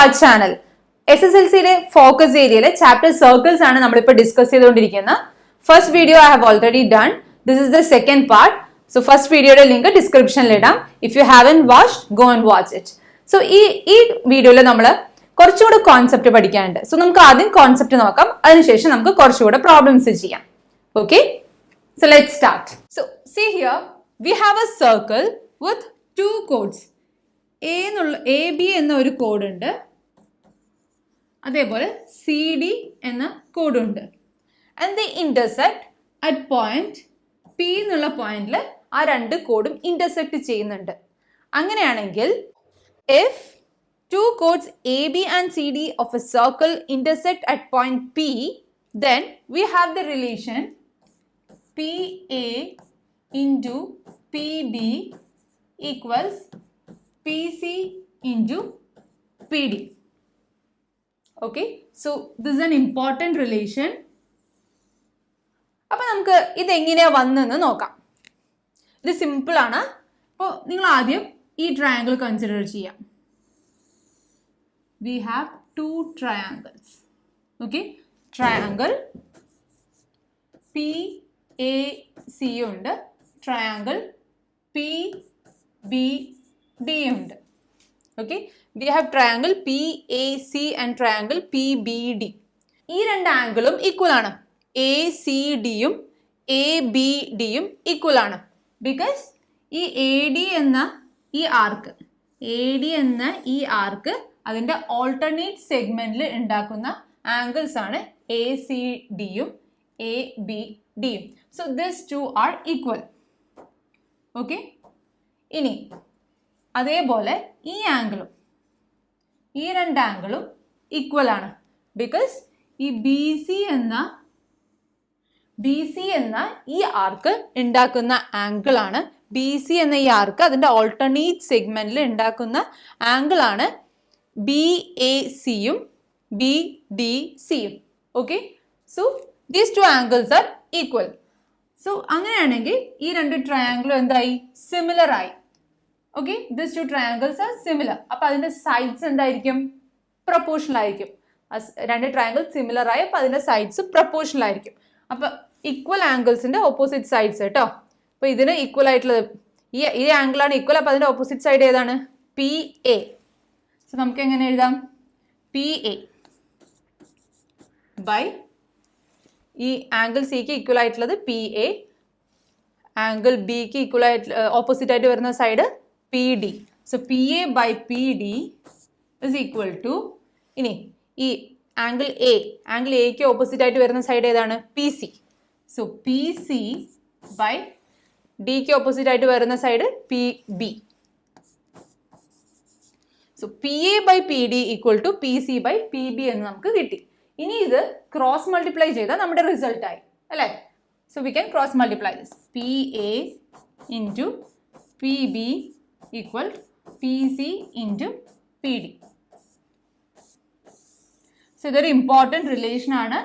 our channel. SSLCയുടെ focus ഏരിയയിലെ chapter circles ആണ് നമ്മളിപ്പോൾ ഡിസ്കസ് ചെയ്തുകൊണ്ടിരിക്കുന്നത്. First video I have already done. This is the second part. So first വീഡിയോയുടെ link ഡിസ്ക്രിപ്ഷനിൽ ഇടാം. If you haven't watched go and watch it. So ഈ വീഡിയോയിൽ നമ്മൾ കുറച്ചുകൂടെ കോൺസെപ്റ്റ് പഠിക്കാനുണ്ട്. സോ നമുക്ക് ആദ്യം കോൺസെപ്റ്റ് നോക്കാം, അതിനുശേഷം നമുക്ക് കുറച്ചുകൂടെ പ്രോബ്ലംസ് ചെയ്യാം. Okay, so let's start. So see here we have a circle with two chords. A B എന്ന ഒരു കോഡ് ഉണ്ട്, അതേപോലെ സി ഡി എന്ന കോഡുണ്ട്. And the intersect at point P എന്നുള്ള പോയിന്റിൽ ആ രണ്ട് കോഡും ഇന്റർസെക്ട് ചെയ്യുന്നുണ്ട്. അങ്ങനെയാണെങ്കിൽ if two codes AB and CD of a circle intersect at point P, then we have the relation PA into PB equals PC into PD. Okay, so this is an important relation. അപ്പോൾ നമുക്ക് ഇത് എങ്ങനെയാണ് വന്നെന്ന് നോക്കാം. ഇത് simple ആണ്. അപ്പോൾ നിങ്ങൾ ആദ്യം ഈ ട്രയാങ്കിൾ കൺസിഡർ ചെയ്യാം. We have two triangles. Okay, triangle PAC ഉണ്ട്, triangle PBD ഉണ്ട്. Okay, we have triangle PAC and triangle PBD. ഈ രണ്ട് ആംഗിളും ഈക്വൽ ആണ്. ACDയും ABDയും ഈക്വൽ ആണ്. ബിക്കോസ് ഈ AD എന്ന ഈ ആർക്ക് അതിന്റെ ഓൾട്ടർനേറ്റ് സെഗ്മെന്റിൽ ഉണ്ടാക്കുന്ന ആംഗിൾസ് ആണ് എ സി ഡിയും എ ബി ഡിയും. So this two are equal. Okay, ഇനി അതേപോലെ ഈ രണ്ട് ആംഗിളും ഈക്വൽ ആണ്. ബിക്കോസ് ഈ ബി സി എന്ന ഈ ആർക്ക് ഉണ്ടാക്കുന്ന ആംഗിൾ ആണ്, ബി സി എന്ന ഈ ആർക്ക് അതിന്റെ ഓൾട്ടർനേറ്റ് സെഗ്മെന്റിൽ ഉണ്ടാക്കുന്ന ആംഗിൾ ആണ് ബി എ സിയും ബി ഡി സിയും. Okay, so these two angles are equal. So അങ്ങനെയാണെങ്കിൽ ഈ രണ്ട് ട്രയാംഗിളും എന്തായി? സിമിലർ ആയി. Okay, these two triangles are similar. അപ്പൊ അതിന്റെ സൈഡ്സ് എന്തായിരിക്കും? പ്രൊപ്പോർഷണൽ ആയിരിക്കും. രണ്ട് ട്രയാംഗിൾ സിമിലർ ആയി, അപ്പൊ അതിന്റെ സൈഡ്സ് പ്രൊപ്പോർഷണൽ ആയിരിക്കും. അപ്പൊ ഈക്വൽ ആംഗിൾസിന്റെ ഓപ്പോസിറ്റ് സൈഡ്സ് കേട്ടോ. അപ്പൊ ഇതിന് ഈക്വൽ ആയിട്ടുള്ളത് ഈ ആംഗിളാണ് ഈക്വൽ. അപ്പൊ അതിന്റെ ഓപ്പോസിറ്റ് സൈഡ് ഏതാണ്? P A. സോ നമുക്ക് എങ്ങനെ എഴുതാം? പി എ ബൈ ഈ ആംഗിൾ സിക്ക് ഈക്വൽ ആയിട്ടുള്ളത് പി എ, ആംഗിൾ ബിക്ക് ഈക്വൽ ആയിട്ട് ഓപ്പോസിറ്റ് ആയിട്ട് വരുന്ന side P D. So P A by P D is equal to, ഇനി ഈ ആംഗിൾ എക്ക് ഓപ്പോസിറ്റ് ആയിട്ട് വരുന്ന സൈഡ് ഏതാണ്? P C. So P C by ഡിക്ക് ഓപ്പോസിറ്റ് ആയിട്ട് വരുന്ന side P B. So P A by P D equal to P C by P B എന്ന് നമുക്ക് കിട്ടി. ഇനി ഇത് ക്രോസ് മൾട്ടിപ്ലൈ ചെയ്താൽ നമ്മുടെ റിസൾട്ട് ആയി അല്ലേ? So we can cross multiply this. P A into P B equal P C into P D. So ഇതൊരു ഇമ്പോർട്ടൻറ്റ് റിലേഷൻ ആണ്.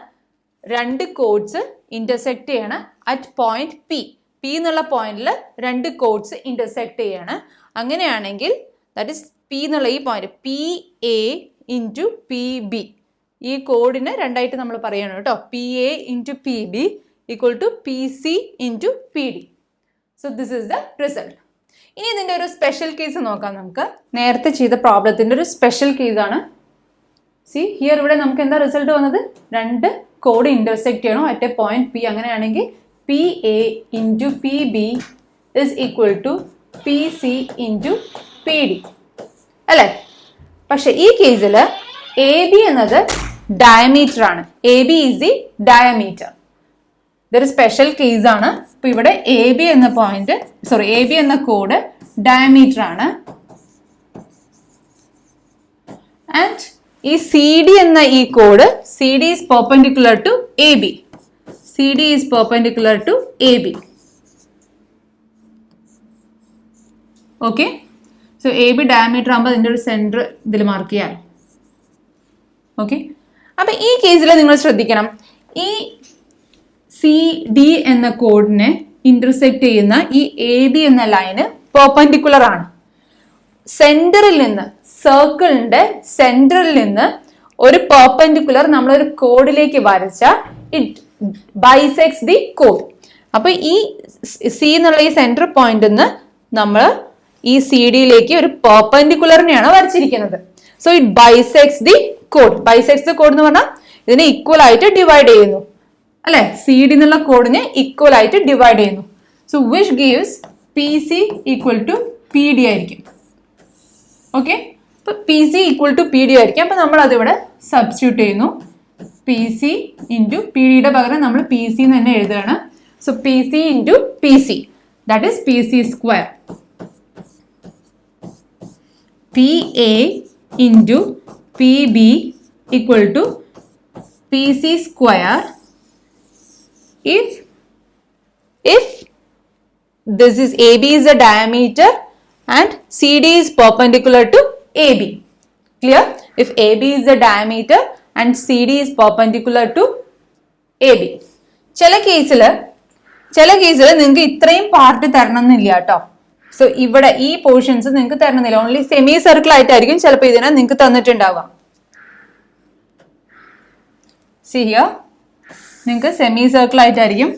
രണ്ട് കോഡ്സ് ഇന്റർസെക്ട് ചെയ്യണം അറ്റ് പോയിന്റ് പി. പി എന്നുള്ള പോയിന്റിൽ രണ്ട് കോഡ്സ് ഇന്റർസെക്ട് ചെയ്യാണ്. അങ്ങനെയാണെങ്കിൽ ദാറ്റ് ഇസ് പി എന്നുള്ള ഈ point P A into P B, ഈ കോഡിനെ രണ്ടായിട്ട് നമ്മൾ പറയണം കേട്ടോ. P A into P B equal to P C into P D. So this is the result. ഇനി ഇതിൻ്റെ ഒരു സ്പെഷ്യൽ കേസ് നോക്കാം നമുക്ക്. നേരത്തെ ചെയ്ത പ്രോബ്ലത്തിൻ്റെ ഒരു സ്പെഷ്യൽ കേസാണ്. സി ഹിയർ ഇവിടെ നമുക്ക് എന്താ റിസൾട്ട് വന്നത്? രണ്ട് കോഡ് ഇന്റർസെക്ട് ചെയ്യണോ അറ്റ് എ പോയിന്റ് പി. അങ്ങനെയാണെങ്കിൽ P A into P B is equal to P C into P D അല്ലേ? പക്ഷെ ഈ കേസിൽ എ ബി എന്നത് ഡയമീറ്റർ ആണ്. A B is the diameter. ഇതൊരു സ്പെഷ്യൽ കേസ് ആണ്. ഇപ്പൊ ഇവിടെ എ ബി എന്ന കോഡ് ഡയമീറ്റർ ആണ്. ആൻഡ് ഈ സി ഡി എന്ന ഈ കോഡ് C D is perpendicular to A B. C D is perpendicular to A B. Okay, so A B diameter ആകുമ്പോൾ അതിൻ്റെ ഒരു സെൻറ്റർ ഇതിൽ മാർക്ക് ചെയ്യാം. ഓക്കെ, അപ്പൊ ഈ കേസിൽ നിങ്ങൾ ശ്രദ്ധിക്കണം, ഈ സി ഡി എന്ന കോഡിനെ ഇന്റർസെക്ട് ചെയ്യുന്ന ഈ എ ബി എന്ന ലൈന് പെർപെൻഡിക്കുലർ ആണ്. സെന്ററിൽ നിന്ന് സർക്കിളിന്റെ സെന്ററിൽ നിന്ന് ഒരു പെർപെൻഡിക്കുലർ നമ്മളൊരു കോഡിലേക്ക് വരച്ച ഇറ്റ് ബൈസെക്സ് ദി കോഡ്. അപ്പൊ ഈ സി എന്നുള്ള ഈ സെന്റർ പോയിന്റ് നിന്ന് നമ്മൾ ഈ സി ഡിയിലേക്ക് ഒരു പെർപെൻഡിക്കുലറിനെയാണ് വരച്ചിരിക്കുന്നത്. സോ ഇറ്റ് ബൈസെക്സ് ദി കോഡ്. ബൈസെക്സ് ദി കോഡ് എന്ന് പറഞ്ഞാൽ ഇതിനെ ഈക്വൽ ആയിട്ട് ഡിവൈഡ് ചെയ്യുന്നു അല്ലെ, സി ഡി എന്നുള്ള കോഡിനെ ഈക്വൽ ആയിട്ട് ഡിവൈഡ് ചെയ്യുന്നു. So which gives P C equal to P D ആയിരിക്കും. ഓക്കെ, അപ്പൊ P C equal to P D ആയിരിക്കും. അപ്പൊ നമ്മൾ അതിവിടെ സബ്സ്റ്റിറ്റ്യൂട്ട് ചെയ്യുന്നു. പി സി ഇൻറ്റു പി ഡിയുടെ പകരം നമ്മൾ പി സി എന്ന് തന്നെ എഴുതുകയാണ്. So P C into P C, that is P C square. P A into P B equal to P C square if this is AB is the diameter and CD is perpendicular to AB. Clear? If AB is the diameter and CD is perpendicular to AB. ചില കേസിൽ നിങ്ങൾക്ക് ഇത്രയും part തരണമെന്നില്ല കേട്ടോ. So ഇവിടെ ഈ portions നിങ്ങൾക്ക് തരണമെന്നില്ല, only semi circle ആയിട്ടായിരിക്കും ചിലപ്പോൾ ഇതിനെ നിങ്ങൾക്ക് തന്നിട്ടുണ്ടാവുക. സി ഹിയർ, നിങ്ങൾക്ക് സെമി സർക്കിൾ ആയിട്ടായിരിക്കും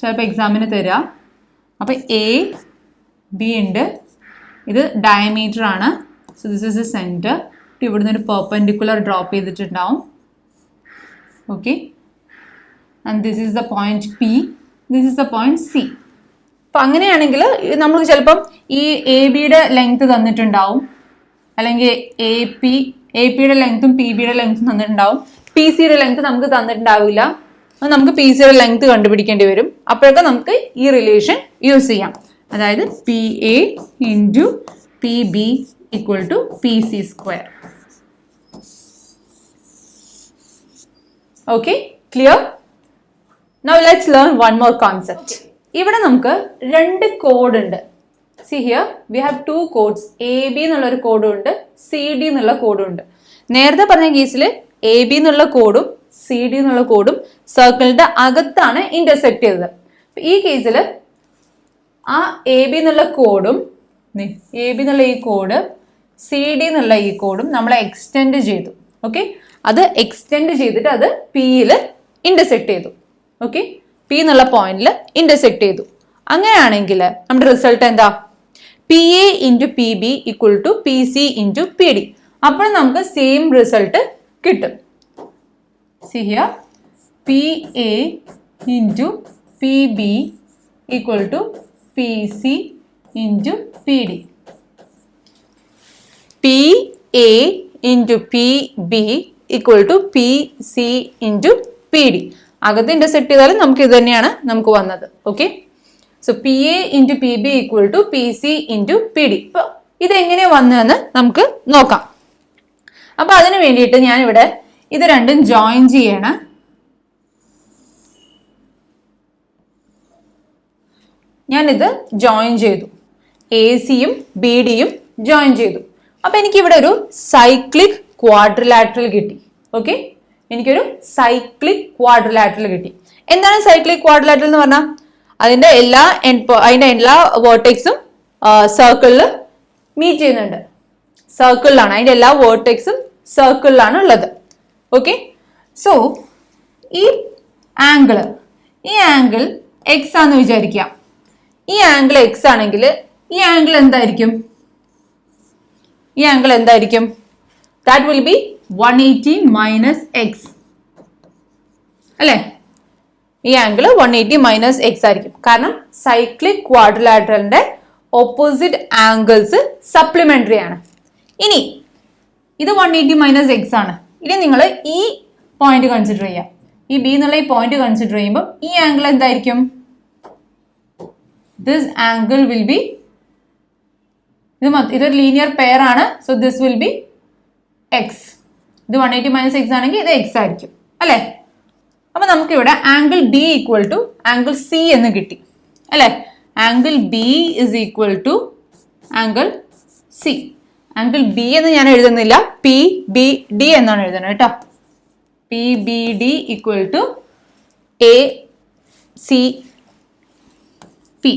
ചിലപ്പോൾ എക്സാമിന് തരിക. അപ്പോൾ എ ബി ഉണ്ട്, ഇത് ഡയമീറ്റർ ആണ്. So this is A centre. ഇവിടുന്ന് ഒരു പെർപെൻഡിക്കുലർ ഡ്രോപ്പ് ചെയ്തിട്ടുണ്ടാവും. Okay, and this is the point P, this is the point C. അപ്പം അങ്ങനെയാണെങ്കിൽ നമുക്ക് ചിലപ്പം ഈ എ ബിയുടെ ലെങ്ത് തന്നിട്ടുണ്ടാവും, അല്ലെങ്കിൽ എ പിയുടെ ലെങ്ത്തും പി ബിയുടെ ലെങ്ത്തും തന്നിട്ടുണ്ടാവും. പി സിയുടെ ലെങ്ത് നമുക്ക് തന്നിട്ടുണ്ടാവില്ല. നമുക്ക് പി സിയുടെ ലെങ്ത് കണ്ടുപിടിക്കേണ്ടി വരും. അപ്പോഴൊക്കെ നമുക്ക് ഈ റിലേഷൻ യൂസ് ചെയ്യാം. അതായത് P A into P B equal to P C square. Okay, clear? Now let's learn one more concept. ഇവിടെ നമുക്ക് രണ്ട് കോഡ് ഉണ്ട്. See here we have two chords. A B എന്നുള്ളൊരു കോഡും ഉണ്ട്, സി ഡി എന്നുള്ള കോഡും ഉണ്ട്. നേരത്തെ പറഞ്ഞ കേസിൽ എ ബി എന്നുള്ള കോഡും സി ഡി എന്നുള്ള കോഡും സർക്കിളിന്റെ അകത്താണ് ഇന്റർസെക്ട് ചെയ്തത്. ഈ കേസിൽ ആ എ ബി എന്നുള്ള കോഡും എ ബി എന്നുള്ള ഈ കോഡ് സി ഡി എന്നുള്ള ഈ കോഡും നമ്മൾ എക്സ്റ്റെൻഡ് ചെയ്തു. ഓക്കെ, അത് എക്സ്റ്റെൻഡ് ചെയ്തിട്ട് അത് പിയിൽ ഇന്റർസെക്ട് ചെയ്തു. ഓക്കെ, പി എന്നുള്ള പോയിന്റിൽ ഇന്റർസെക്ട് ചെയ്തു. അങ്ങനെയാണെങ്കിൽ നമ്മുടെ റിസൾട്ട് എന്താ? P A into P B equal to P C into P D. അപ്പോൾ നമുക്ക് സെയിം റിസൾട്ട് കിട്ടും. See here, PA into PB equal to PC into PD. PA into PB equal to PC into PD. അകത്ത് intersect ചെയ്താലും നമുക്ക് ഇത് തന്നെയാണ് നമുക്ക് വന്നത്. Okay, so PA into PB equal to PC into PD. ഇപ്പൊ ഇതെങ്ങനെയാ വന്നതെന്ന് നമുക്ക് നോക്കാം. അപ്പൊ അതിനു വേണ്ടിയിട്ട് ഞാനിവിടെ ഇത് രണ്ടും ജോയിൻ ചെയ്യണം. ഞാനിത് ജോയിൻ ചെയ്തു, എ സിയും ബി ഡിയും ജോയിൻ ചെയ്തു. അപ്പൊ എനിക്കിവിടെ ഒരു സൈക്ലിക് ക്വാഡ്രിലാറ്ററൽ കിട്ടി. ഓക്കെ, എനിക്കൊരു സൈക്ലിക് ക്വാഡ്രിലാറ്ററൽ കിട്ടി. എന്താണ് സൈക്ലിക് ക്വാഡ്രിലാറ്ററൽ എന്ന് പറഞ്ഞാൽ? അതിന്റെ എല്ലാ വേർട്ടെക്സും സർക്കിളിൽ മീറ്റ് ചെയ്യുന്നുണ്ട്. സർക്കിളിലാണ്, അതിന്റെ എല്ലാ വേർട്ടെക്സും സർക്കിളിലാണ് ഉള്ളത്. ഓക്കെ, സോ ഈ ആംഗിൾ എക്സ് ആണെന്ന് വിചാരിക്കാം. ഈ ആംഗിൾ എക്സ് ആണെങ്കിൽ ഈ ആംഗിൾ എന്തായിരിക്കും? That will be 180 minus X അല്ലെ? ഈ ആംഗിൾ 180 മൈനസ് എക്സ് ആയിരിക്കും. കാരണം സൈക്ലിക് ക്വാഡ്രിലാറ്ററലിന്റെ ഓപ്പോസിറ്റ് ആംഗിൾസ് സപ്ലിമെന്ററി ആണ്. ഇനി ഇത് 180 മൈനസ് എക്സ് ആണ്. ഇനി നിങ്ങൾ ഈ പോയിന്റ് കൺസിഡർ ചെയ്യാം. ഈ ബി എന്നുള്ള ഈ പോയിന്റ് കൺസിഡർ ചെയ്യുമ്പോൾ ഈ ആംഗിൾ എന്തായിരിക്കും? ദിസ് ആംഗിൾ വിൽ ബി, ഇതൊരു ലീനിയർ പെയർ ആണ്. So this will B X. ഇത് 180 മൈനസ് എക്സ് ആണെങ്കിൽ ഇത് എക്സ് ആയിരിക്കും അല്ലെ? അപ്പൊ നമുക്ക് ഇവിടെ angle B equal to angle C എന്ന് കിട്ടി അല്ലെ? Angle B is equal to angle C. Angle B എന്ന് ഞാൻ എഴുതുന്നില്ല, പി ബി ഡി എന്നാണ് എഴുതുന്നത് കേട്ടോ. P B D equal to A C P.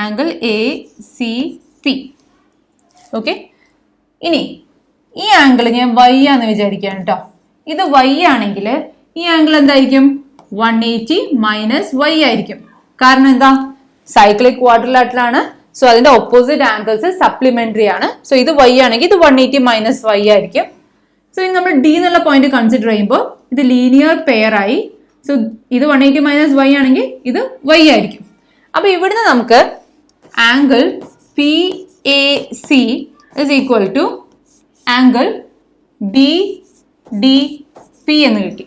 Angle A C P. Okay, ഇനി ഈ ആംഗിൾ ഞാൻ വൈ ആണെന്ന് വിചാരിക്കുകയാണ് കേട്ടോ. ഇത് വൈ ആണെങ്കിൽ ഈ ആംഗിൾ എന്തായിരിക്കും? 180 മൈനസ് വൈ ആയിരിക്കും. കാരണം എന്താ? സൈക്ലിക് ക്വാഡ്രിലാറ്ററലാണ്. സോ അതിന്റെ ഓപ്പോസിറ്റ് ആംഗിൾസ് സപ്ലിമെന്ററി ആണ്. സോ ഇത് വൈ ആണെങ്കിൽ ഇത് 180 മൈനസ് വൈ ആയിരിക്കും. സോ ഇനി നമ്മൾ ഡി എന്നുള്ള പോയിന്റ് കൺസിഡർ ചെയ്യുമ്പോൾ ഇത് ലീനിയർ പെയർ ആയി. സോ ഇത് 180 മൈനസ് വൈ ആണെങ്കിൽ ഇത് വൈ ആയിരിക്കും. അപ്പൊ ഇവിടുന്ന് നമുക്ക് angle P A C is equal to angle B D P എന്ന് കിട്ടി.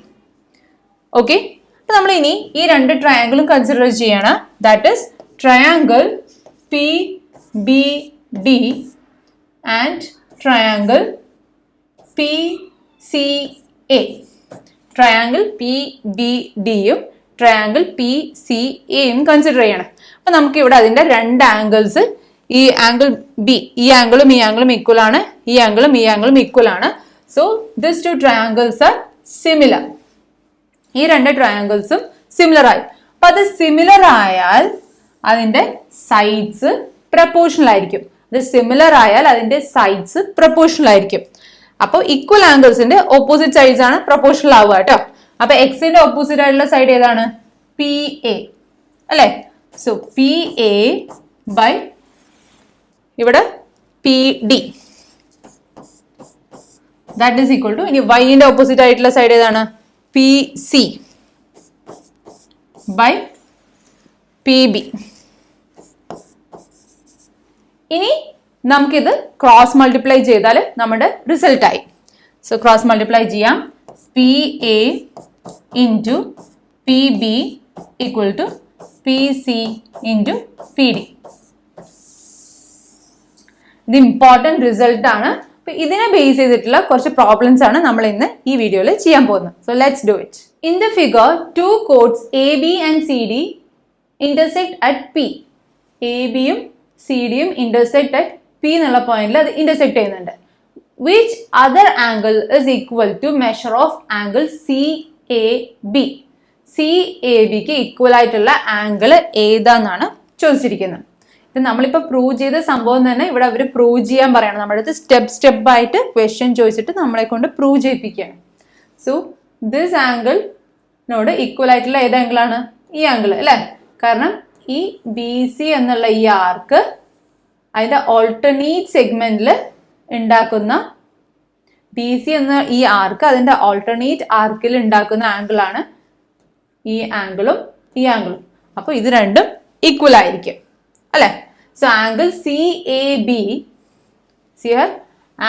ഓക്കെ, അപ്പൊ നമ്മൾ ഇനി ഈ രണ്ട് ട്രയാങ്കിളും കൺസിഡർ ചെയ്യണം. That is triangle P B D and triangle P C A. Triangle P B ഡിയും ട്രയാങ്കിൾ പി സി എയും കൺസിഡർ ചെയ്യണം. അപ്പൊ നമുക്ക് ഇവിടെ അതിന്റെ രണ്ട് ആംഗിൾസ്, ഈ ആംഗിൾ ബി, ഈ ആംഗിളും ഈ ആംഗിളും ഈക്വൽ ആണ്, ഈ ആംഗിളും ഈ ആംഗിളും ഈക്വൽ ആണ്. So this to triangles are similar. ഈ രണ്ട് ട്രയാങ്കിൾസും സിമിലർ ആയി. അപ്പൊ അത് സിമിലർ ആയാൽ അതിന്റെ സൈഡ്സ് പ്രപ്പോർഷണൽ ആയിരിക്കും. അത് സിമിലർ ആയാൽ അതിന്റെ സൈഡ്സ് പ്രപ്പോർഷണൽ ആയിരിക്കും. അപ്പൊ ഈക്വൽ ആംഗിൾസിന്റെ ഓപ്പോസിറ്റ് സൈഡ്സ് ആണ് പ്രപ്പോർഷണൽ ആവുക കേട്ടോ. അപ്പൊ എക്സിന്റെ ഓപ്പോസിറ്റ് ആയിട്ടുള്ള സൈഡ് ഏതാണ്? പി എ അല്ലെ? സോ പി എ ബൈ ഇവിടെ P D, that is equal to, ഇനി വൈന്റെ ഓപ്പോസിറ്റ് ആയിട്ടുള്ള സൈഡ് ഏതാണ്? P C by P B. ഇനി നമുക്കിത് ക്രോസ് മൾട്ടിപ്ലൈ ചെയ്താൽ നമ്മുടെ റിസൾട്ട് ആയി. സോ ക്രോസ് മൾട്ടിപ്ലൈ ചെയ്യാം. P A into P B equal to P C into P D. ഇത് ഇമ്പോർട്ടൻറ്റ് റിസൾട്ട് ആണ്. അപ്പൊ ഇതിനെ ബേസ് ചെയ്തിട്ടുള്ള കുറച്ച് പ്രോബ്ലംസ് ആണ് നമ്മൾ ഇന്ന് ഈ വീഡിയോയിൽ ചെയ്യാൻ പോകുന്നത്. So let's do it. In the figure two chords A B and C D intersect at P. A ബിയും സി ഡിയും ഇന്റർസെക്ട് അറ്റ് പി എന്നുള്ള പോയിന്റിൽ അത് ഇന്റർസെക്ട് ചെയ്യുന്നുണ്ട്. Which other angle is equal to measure of angle C A B. C A ബിക്ക് equal ആയിട്ടുള്ള angle ഏതാന്നാണ് ചോദിച്ചിരിക്കുന്നത്. ഇത് നമ്മളിപ്പോൾ പ്രൂവ് ചെയ്ത സംഭവം തന്നെ ഇവിടെ അവർ പ്രൂവ് ചെയ്യാൻ പറയണം. നമ്മുടെ അടുത്ത് സ്റ്റെപ്പ് ആയിട്ട് ക്വസ്റ്റ്യൻ ചോദിച്ചിട്ട് നമ്മളെ കൊണ്ട് പ്രൂവ് ചെയ്യിപ്പിക്കുകയാണ്. സോ ദിസ് ആംഗിളിനോട് ഈക്വൽ ആയിട്ടുള്ള ഏത് ആംഗിളാണ്? ഈ ആംഗിൾ അല്ലേ? കാരണം ഈ ബി സി എന്നുള്ള ഈ ആർക്ക് അതിന്റെ ഓൾട്ടർനേറ്റ് സെഗ്മെന്റിൽ ഉണ്ടാക്കുന്ന, ബി സി എന്ന ഈ ആർക്ക് അതിന്റെ ഓൾട്ടർനേറ്റ് ആർക്കിൽ ഉണ്ടാക്കുന്ന ആംഗിൾ ആണ് ഈ ആംഗിളും ഈ ആംഗിളും. അപ്പൊ ഇത് രണ്ടും ഈക്വൽ ആയിരിക്കും അല്ലെ? So angle C A B,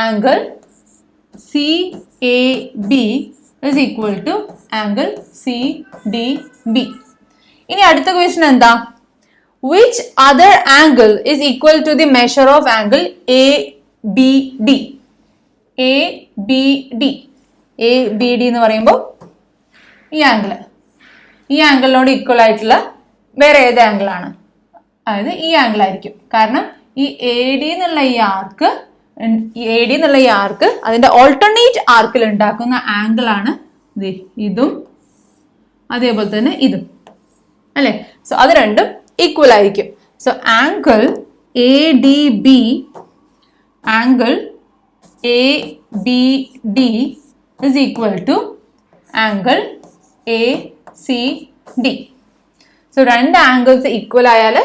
angle C A B is equal to angle C D B. ഇനി അടുത്ത ക്വസ്റ്റ്യൻ എന്താ? Which other angle is equal to the measure of angle ABD? ABD. ABD എന്ന് പറയുമ്പോൾ ഈ ആംഗിളിനോട് equal ആയിട്ടുള്ള വേറെ ഏത് angle ആണ്? അതായത് ഈ ആംഗിൾ ആയിരിക്കും. കാരണം ഈ എ ഡി എന്നുള്ള ഈ ആർക്ക് അതിന്റെ ഓൾട്ടർനേറ്റ് ആർക്കിൽ ഉണ്ടാക്കുന്ന ആംഗിൾ ആണ് ഇതും അതേപോലെ തന്നെ ഇതും അല്ലെ? സോ അത് രണ്ടും ഈക്വൽ ആയിരിക്കും. So angle A D B, angle A B D is equal to angle A C D. So രണ്ട് ആംഗിൾസ് ഈക്വൽ ആയാൽ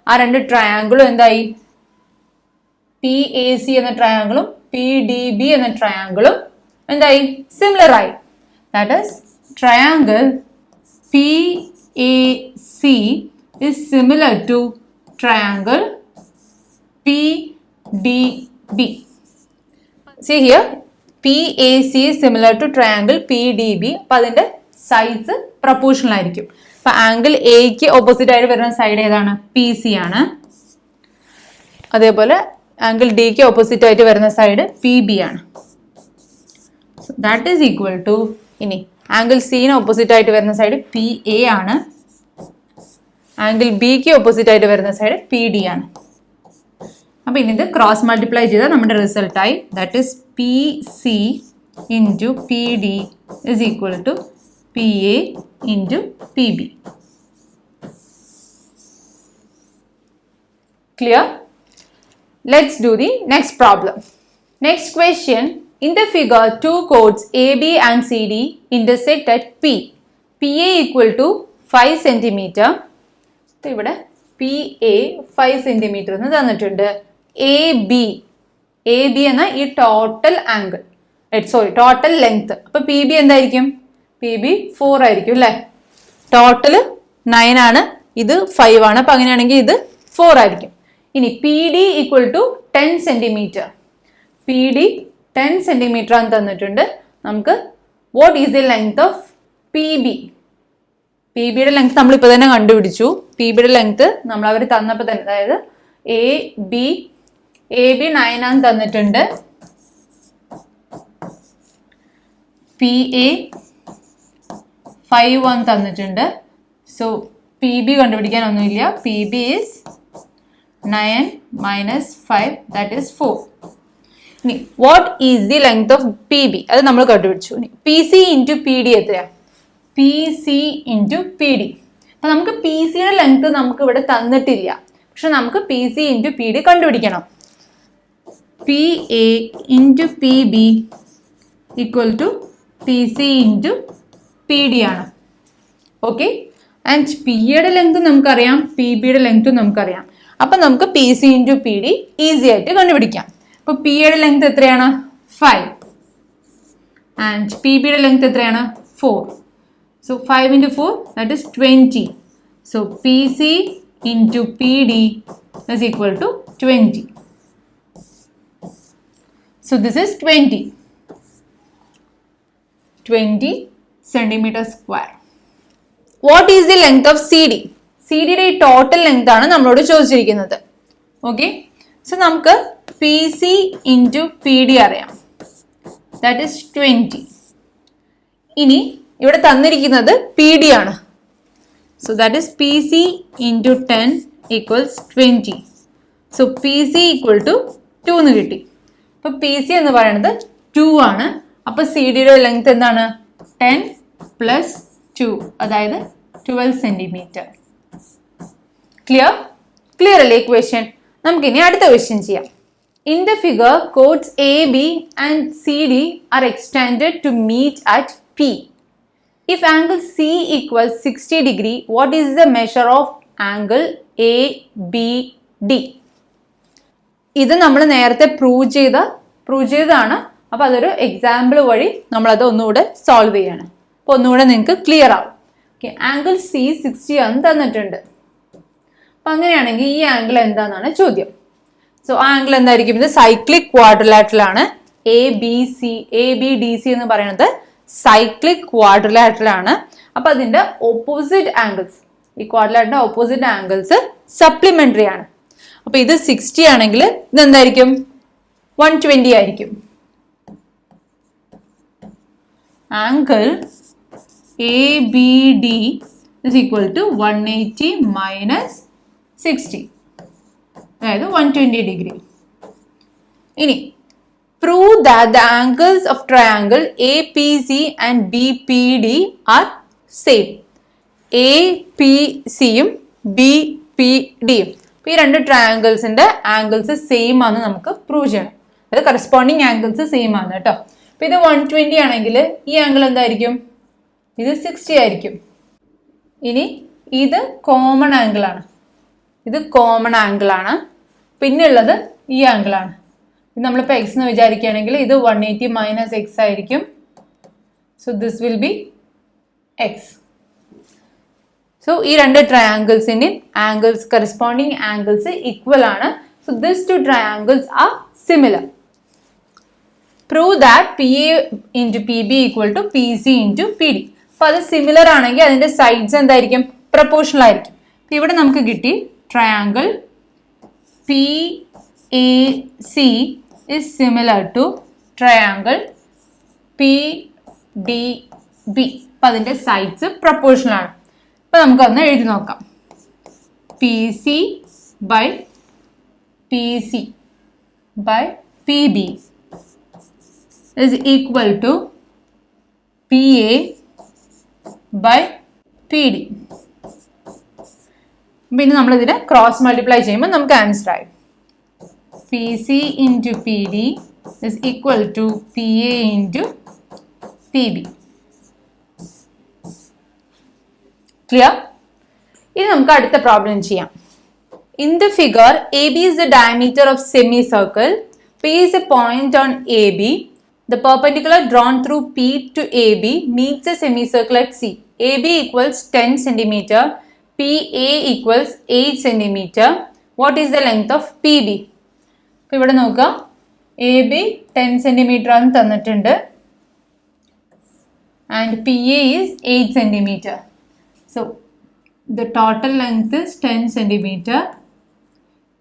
ആ രണ്ട് ട്രയാങ്കിളും എന്തായി? പി എ സി എന്ന ട്രയാങ്കിളും പി ഡി ബി എന്ന ട്രയാങ്കിളും എന്തായി? സിമിലർ ആയി. That is triangle P A C is similar to triangle PDB. See here, PAC is similar to triangle PDB. അപ്പോൾ അതിന്റെ സൈഡ്സ് പ്രൊപ്പോർഷണൽ ആയിരിക്കും. അപ്പൊ ആംഗിൾ എക്ക് ഓപ്പോസിറ്റ് ആയിട്ട് വരുന്ന സൈഡ് ഏതാണ്? പി സി ആണ്. അതേപോലെ ആംഗിൾ ഡിക്ക് ഓപ്പോസിറ്റ് ആയിട്ട് വരുന്ന സൈഡ് പി ബി ആണ്. ദാറ്റ് ഈസ് ഈക്വൽ ടു, ഇനി ആംഗിൾ സിന് ഓപ്പോസിറ്റ് ആയിട്ട് വരുന്ന സൈഡ് പി എ ആണ്. ആംഗിൾ ബിക്ക് ഓപ്പോസിറ്റ് ആയിട്ട് വരുന്ന സൈഡ് പി ഡി ആണ്. അപ്പൊ ഇനി ഇത് ക്രോസ് മൾട്ടിപ്ലൈ ചെയ്താൽ നമ്മുടെ റിസൾട്ട് ആയി. That is P C into P D is equal to P A into P B. Clear? Let's do the next problem. Next question. In the figure, two chords AB and CD intersect at P. PA equal to 5 cm. ഇവിടെ PA 5 cm എന്ന് തന്നിട്ടുണ്ട്. AB എന്ന ഈ total angle, total length. അപ്പൊ PB എന്തായിരിക്കും? PB 4 ആയിരിക്കും അല്ലെ? Total 9 ആണ്, ഇത് 5 ആണ്. അപ്പൊ അങ്ങനെയാണെങ്കിൽ ഇത് 4 ആയിരിക്കും. ഇനി PD equal to 10 centimetre. PD 10 centimetre ആണ് തന്നിട്ടുണ്ട്. നമുക്ക് what is the length of PB? PBയുടെ ലെങ്ത് നമ്മൾ ഇപ്പൊ തന്നെ കണ്ടുപിടിച്ചു. PBയുടെ ലെങ്ത് നമ്മൾ അവർ തന്നപ്പോൾ തന്നെ, അതായത് AB 9 ആണ് തന്നിട്ടുണ്ട്. PA 5 ആണ് തന്നിട്ടുണ്ട്. സോ PB കണ്ടുപിടിക്കാൻ ഒന്നുമില്ല. PB is 9 minus 5, that is 4. ഇനി what is the length of PB? അത് നമ്മൾ കണ്ടുപിടിച്ചു. PC into PD എത്രയാ? PC into PD. അപ്പൊ നമുക്ക് PCയുടെ ലെങ്ത് നമുക്ക് ഇവിടെ തന്നിട്ടില്ല, പക്ഷെ നമുക്ക് PC into PD കണ്ടുപിടിക്കണം. PA into PB equal to PC into PD ആണ്. ഓക്കെ, ആൻഡ് പിയുടെ ലെങ്ത് നമുക്കറിയാം, PBയുടെ ലെങ്ത് നമുക്കറിയാം. അപ്പൊ നമുക്ക് PC into PD ഈസി ആയിട്ട് കണ്ടുപിടിക്കാം. അപ്പൊ പിയുടെ ലെങ്ത് എത്രയാണ്? 5 ആൻഡ് PBയുടെ ലെങ്ത് എത്രയാണ്? 4. So 5 into 4, that is 20. So PC into PD is equal to 20. So this is 20 centimeter square. What is the length of CD? സിഡിയുടെ ഈ ടോട്ടൽ ലെങ്ത് ആണ് നമ്മളോട് ചോദിച്ചിരിക്കുന്നത്. ഓക്കെ, സോ നമുക്ക് PC into PD അറിയാം, that is 20. ഇനി ഇവിടെ തന്നിരിക്കുന്നത് PD ആണ്. So that is PC into 10 equals 20. So PC equal to 2 എന്ന് കിട്ടി. അപ്പൊ PC എന്ന് പറയുന്നത് 2 ആണ്. അപ്പൊ സിഡിയുടെ ലെങ്ത് എന്താണ്? 10 plus 2, അതായത് 12 സെന്റിമീറ്റർ. ക്ലിയർ അല്ലേ ഇക്വേഷൻ? നമുക്കിനി അടുത്ത ക്വസ്റ്റ്യൻ ചെയ്യാം. In the figure chords AB and CD are extended to meet at P. If angle C equal 60 degree, what is the measure of angle ABD? ഇത് നമ്മൾ നേരത്തെ prove ചെയ്തതാണ്. അപ്പൊ അതൊരു എക്സാമ്പിൾ വഴി നമ്മളത് ഒന്നുകൂടെ സോൾവ് ചെയ്യാണ്. അപ്പൊ ഒന്നുകൂടെ നിങ്ങൾക്ക് ക്ലിയർ ആവും. ഓക്കെ, ആംഗിൾ C 60 ആണ് തന്നിട്ടുണ്ട്. അപ്പൊ അങ്ങനെയാണെങ്കിൽ ഈ ആംഗിൾ എന്താണെന്നാണ് ചോദ്യം. സോ ആ ആംഗിൾ എന്തായിരിക്കും? ഇത് സൈക്ലിക് ക്വാഡ്രിലാറ്ററൽ ആണ്. ABDC എന്ന് പറയുന്നത് സൈക്ലിക് ക്വാഡ്രിലാറ്ററൽ ആണ്. അപ്പൊ അതിന്റെ ഓപ്പോസിറ്റ് ആംഗിൾസ്, ഈ ക്വാഡ്രിലാറ്ററിന്റെ ഓപ്പോസിറ്റ് ആംഗിൾസ് സപ്ലിമെന്ററി ആണ്. അപ്പൊ ഇത് 60 ആണെങ്കിൽ ഇത് എന്തായിരിക്കും? 120 ആയിരിക്കും. Angle ABD is equal to 180 minus 60, അതായത് 120 ഡിഗ്രി. ഇനി prove that the angles of triangle APC and BPD are same. APCയും BPDയും, ഈ രണ്ട് ട്രയാംഗിൾസിന്റെ ആംഗിൾസ് സെയിം ആണെന്ന് നമുക്ക് പ്രൂവ് ചെയ്യണം. അത് കറസ്പോണ്ടിങ് ആംഗിൾസ് സെയിം ആണ് കേട്ടോ. അപ്പൊ ഇത് 120 ആണെങ്കിൽ ഈ ആംഗിൾ എന്തായിരിക്കും? ഇത് 60 ആയിരിക്കും. ഇനി ഇത് കോമൺ ആംഗിൾ ആണ്, പിന്നെ ഉള്ളത് ഈ ആംഗിൾ ആണ്. ഇത് നമ്മളിപ്പോൾ X എന്ന് വിചാരിക്കുകയാണെങ്കിൽ ഇത് 180 മൈനസ് X ആയിരിക്കും. So this will be X. So ഈ രണ്ട് ട്രയാംഗിൾസിന്റെ ആംഗിൾസ്, കറസ്പോണ്ടിങ് ആംഗിൾസ് ഈക്വൽ ആണ്. So this two triangles are similar. Prove that PA into PB equal to PC into PD. അപ്പൊ അത് സിമിലർ ആണെങ്കിൽ അതിന്റെ സൈഡ്സ് എന്തായിരിക്കും? പ്രൊപ്പോർഷണൽ ആയിരിക്കും. ഇവിടെ നമുക്ക് കിട്ടി triangle PAC is similar to triangle PDB. അപ്പൊ അതിന്റെ സൈഡ്സ് പ്രൊപ്പോർഷണൽ ആണ്. അപ്പൊ നമുക്കൊന്ന് എഴുതി നോക്കാം. PC by PC by PB is equal to PA by PD. പിന്നെ നമ്മൾ ഇതിനെ ക്രോസ് മൾട്ടിപ്ലൈ ചെയ്യുമ്പോൾ നമുക്ക് ആൻസർ ആയി. PC into PD is equal to PA into PB. Clear? ഇനി നമുക്ക് അടുത്ത പ്രോബ്ലം ചെയ്യാം. In the figure, AB is the diameter of semicircle. P is a point on AB. The perpendicular drawn through P to AB meets a semicircle at C. AB equals 10 cm. PA equals 8 cm. What is the length of PB? ഇപ്പോൾ ഇവിടെ നോക്കുക, AB 10 cm ആണ് തന്നിട്ടുണ്ട് and PA is 8 cm. So the total length is 10 cm.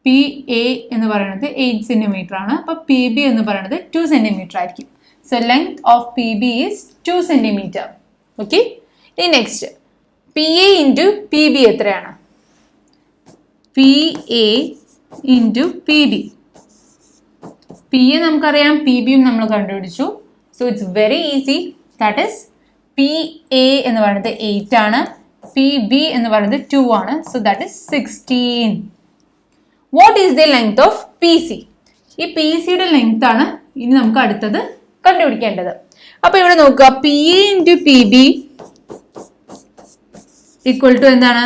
PA എന്ന് പറയുന്നത് 8 cm ആണ്. അപ്പോൾ PB എന്ന് പറയുന്നത് 2 cm ആയിരിക്കും. So length of PB is 2 cm. Okay. ഇനി നെക്സ്റ്റ് PA into PB എത്രയാണ്? PA into PB. PA നമുക്കറിയാം, PB നമ്മൾ കണ്ടുപിടിച്ചു. So it's very easy. That is PA എന്ന് പറയുന്നത് 8 ആണ്, PB എന്ന് പറയുന്നത് 2 ആണ്. So that is 16. What is the length of PC? ഈ PC യുടെ ലെങ്ത് ആണ് ഇനി നമുക്ക് അടുത്തത് കണ്ടുപിടിക്കേണ്ടത്. അപ്പൊ ഇവിടെ നോക്കുക, PA into PB equal to എന്താണ്?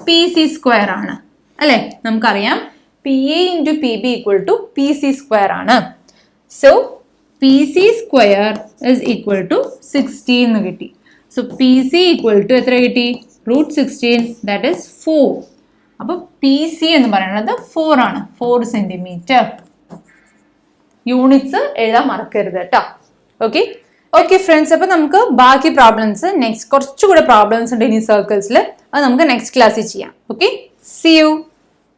PC സ്ക്വയർ ആണ് അല്ലെ? നമുക്കറിയാം PA into PB equal to PC square ആണ്. So PC square is equal to 16 എന്ന് കിട്ടി. So PC equal to എത്ര കിട്ടി? √16, that is 4. അപ്പോൾ PC എന്ന് പറയുന്നത് 4 ആണ്, 4 സെന്റിമീറ്റർ. യൂണിറ്റ്സ് എഴുതാൻ മറക്കരുത് കേട്ടോ. ഓക്കെ ഓക്കെ ഫ്രണ്ട്സ്, അപ്പോൾ നമുക്ക് ബാക്കി പ്രോബ്ലംസ് നെക്സ്റ്റ് കുറച്ചുകൂടെ പ്രോബ്ലംസ് ഉണ്ട് ഇനി സർക്കിൾസിൽ, അത് നമുക്ക് നെക്സ്റ്റ് ക്ലാസ്സിൽ ചെയ്യാം. Okay, see U.